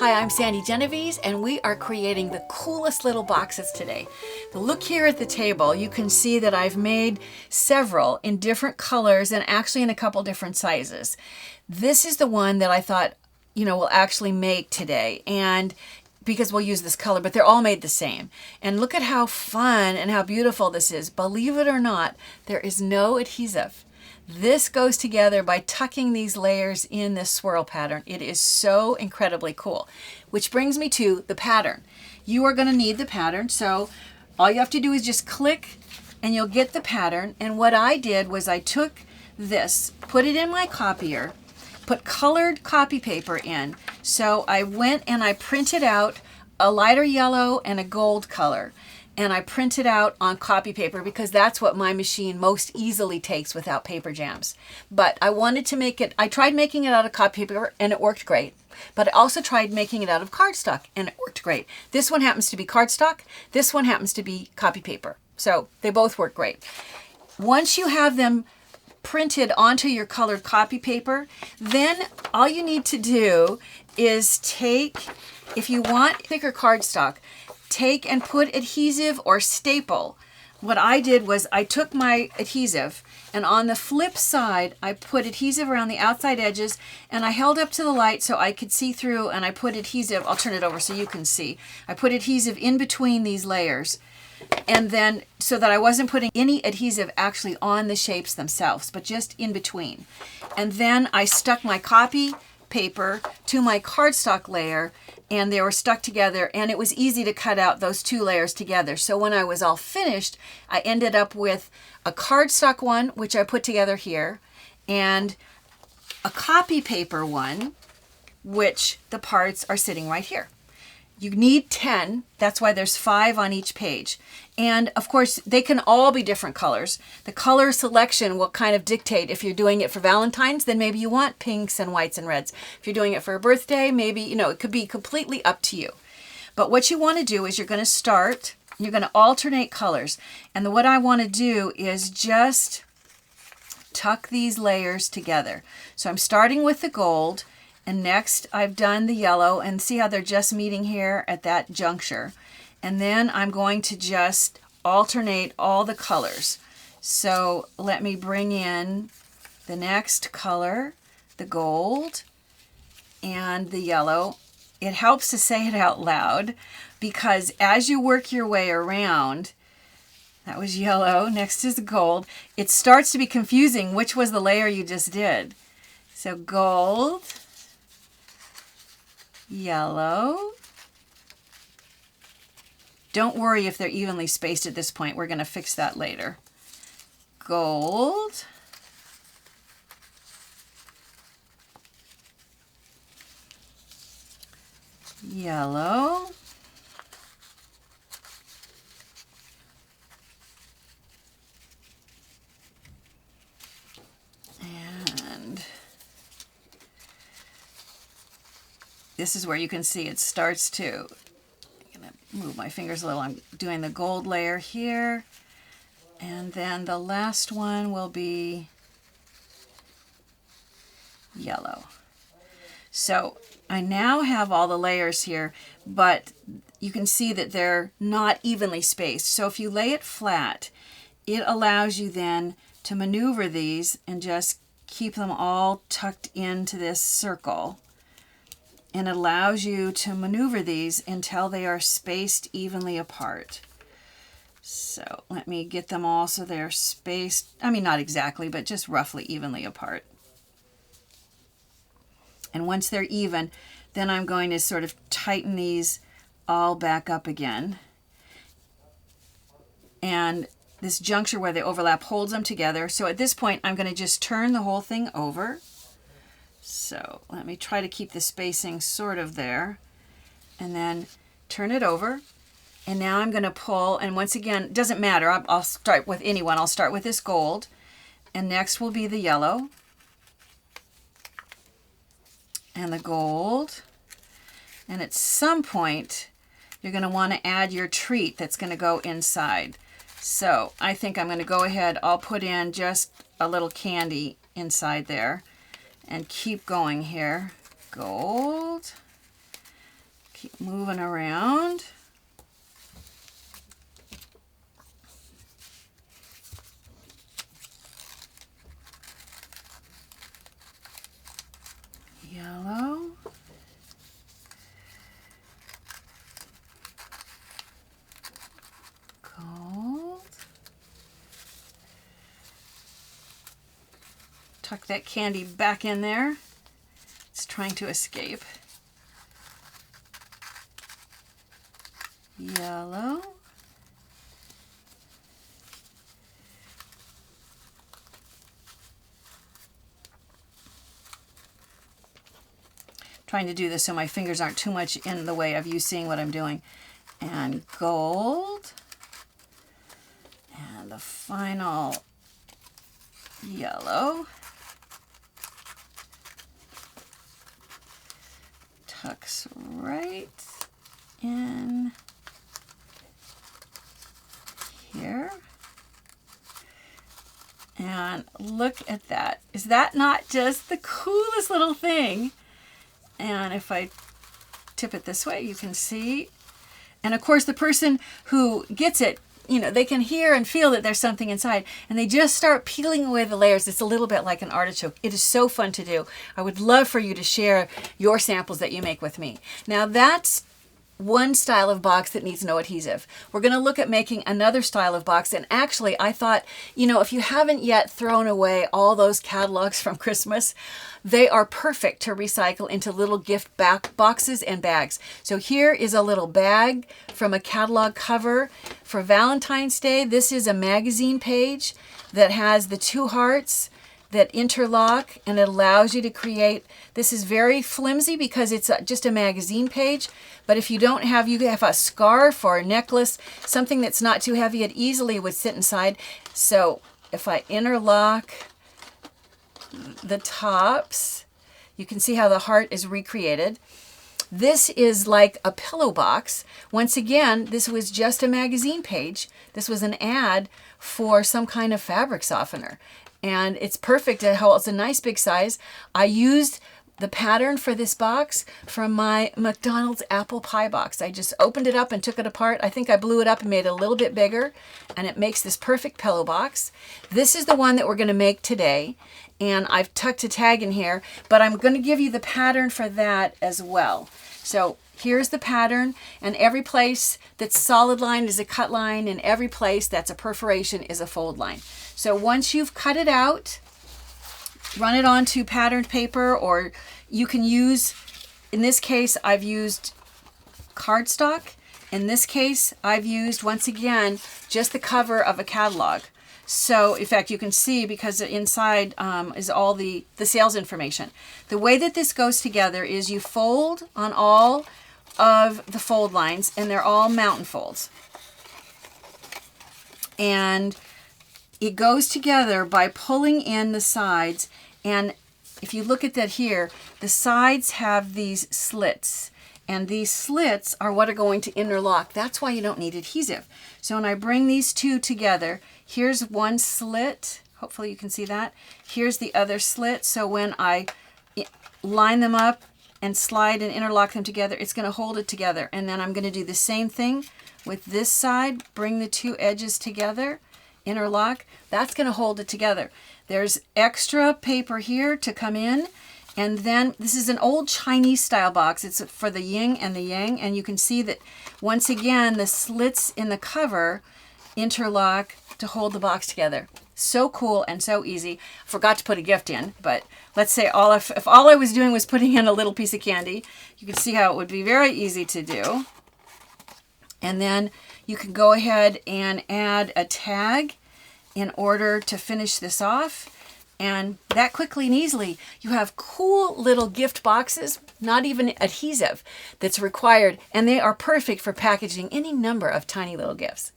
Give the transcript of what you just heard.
Hi, I'm Sandi Genovese, and we are creating the coolest little boxes today. But look here at the table. You can see that I've made several in different colors and actually in a couple different sizes. This is the one that I thought, we'll actually make today, and because we'll use this color, but they're all made the same. And look at how fun and how beautiful this is. Believe it or not, there is no adhesive. This goes together by tucking these layers in this swirl pattern. It is so incredibly cool. Which brings me to the pattern. You are going to need the pattern, so all you have to do is just click and you'll get the pattern. And what I did was I took this, put it in my copier, put colored copy paper in. So I went and I printed out a lighter yellow and a gold color. And I printed out on copy paper because that's what my machine most easily takes without paper jams. But I wanted to make it, I tried making it out of copy paper and it worked great. But I also tried making it out of cardstock and it worked great. This one happens to be cardstock. This one happens to be copy paper. So they both work great. Once you have them printed onto your colored copy paper, then all you need to do is take, if you want thicker cardstock, take and put adhesive or staple. What I did was I took my adhesive and on the flip side, I put adhesive around the outside edges and I held up to the light so I could see through, and I put adhesive, I'll turn it over so you can see. I put adhesive in between these layers, and then so that I wasn't putting any adhesive actually on the shapes themselves, but just in between. And then I stuck my copy paper to my cardstock layer and they were stuck together, and it was easy to cut out those two layers together. So when I was all finished, I ended up with a cardstock one, which I put together here, and a copy paper one, which the parts are sitting right here. You need 10, that's why there's 5 on each page. And of course, they can all be different colors. The color selection will kind of dictate if you're doing it for Valentine's, then maybe you want pinks and whites and reds. If you're doing it for a birthday, maybe, it could be completely up to you. But what you want to do is you're going to alternate colors. And what I want to do is just tuck these layers together. So I'm starting with the gold. And next I've done the yellow, and see how they're just meeting here at that juncture. And then I'm going to just alternate all the colors. So let me bring in the next color, the gold and the yellow. It helps to say it out loud because as you work your way around, that was yellow, next is gold, it starts to be confusing which was the layer you just did. So gold, yellow. Don't worry if they're evenly spaced at this point. We're going to fix that later. Gold. Yellow. And this is where you can see it starts to, I'm going to move my fingers a little. I'm doing the gold layer here. And then the last one will be yellow. So I now have all the layers here, but you can see that they're not evenly spaced. So if you lay it flat, it allows you then to maneuver these and just keep them all tucked into this circle. And it allows you to maneuver these until they are spaced evenly apart. So let me get them all so they're spaced, not exactly, but just roughly evenly apart. And once they're even, then I'm going to sort of tighten these all back up again. And this juncture where they overlap holds them together. So at this point, I'm going to just turn the whole thing over. So let me try to keep the spacing sort of there, and then turn it over. And now I'm going to pull, and once again, it doesn't matter, I'll start with any one. I'll start with this gold, and next will be the yellow, and the gold. And at some point, you're going to want to add your treat that's going to go inside. So I think I'm going to go ahead, I'll put in just a little candy inside there. And keep going here. Gold. Keep moving around. Yellow. Gold. Tuck that candy back in there. It's trying to escape. Yellow. Trying to do this so my fingers aren't too much in the way of you seeing what I'm doing. And gold. And the final yellow. Tucks right in here. And look at that. Is that not just the coolest little thing? And if I tip it this way, you can see. And of course, the person who gets it, you know, they can hear and feel that there's something inside, and they just start peeling away the layers. It's a little bit like an artichoke. It is so fun to do. I would love for you to share your samples that you make with me. Now that's one style of box that needs no adhesive. We're going to look at making another style of box. And actually, I thought, you know, if you haven't yet thrown away all those catalogs from Christmas, they are perfect to recycle into little gift back boxes and bags. So here is a little bag from a catalog cover for Valentine's Day. This is a magazine page that has the two hearts that interlock, and it allows you to create. This is very flimsy because it's just a magazine page, but if you don't have, you have a scarf or a necklace, something that's not too heavy, it easily would sit inside. So if I interlock the tops, you can see how the heart is recreated. This is like a pillow box. Once again, this was just a magazine page. This was an ad for some kind of fabric softener. And it's perfect. It holds a nice big size. I used the pattern for this box from my McDonald's apple pie box. I just opened it up and took it apart. I think I blew it up and made it a little bit bigger, and it makes this perfect pillow box. This is the one that we're going to make today, and I've tucked a tag in here, but I'm going to give you the pattern for that as well. So here's the pattern, and every place that's solid line is a cut line, and every place that's a perforation is a fold line. So once you've cut it out, run it onto patterned paper, or you can use, in this case, I've used cardstock. In this case, I've used, once again, just the cover of a catalog. So, in fact, you can see because inside is all the sales information. The way that this goes together is you fold on all of the fold lines, and they're all mountain folds. And it goes together by pulling in the sides, and if you look at that here, the sides have these slits, and these slits are what are going to interlock. That's why you don't need adhesive. So when I bring these two together, here's one slit. Hopefully you can see that. Here's the other slit. So when I line them up and slide and interlock them together, it's going to hold it together. And then I'm going to do the same thing with this side. Bring the two edges together, interlock. That's going to hold it together. There's extra paper here to come in. And then this is an old Chinese style box. It's for the yin and the yang. And you can see that once again, the slits in the cover interlock to hold the box together. So cool and so easy. Forgot to put a gift in, but let's say if all I was doing was putting in a little piece of candy, you can see how it would be very easy to do. And then you can go ahead and add a tag in order to finish this off. And that quickly and easily, you have cool little gift boxes, not even adhesive that's required, and they are perfect for packaging any number of tiny little gifts.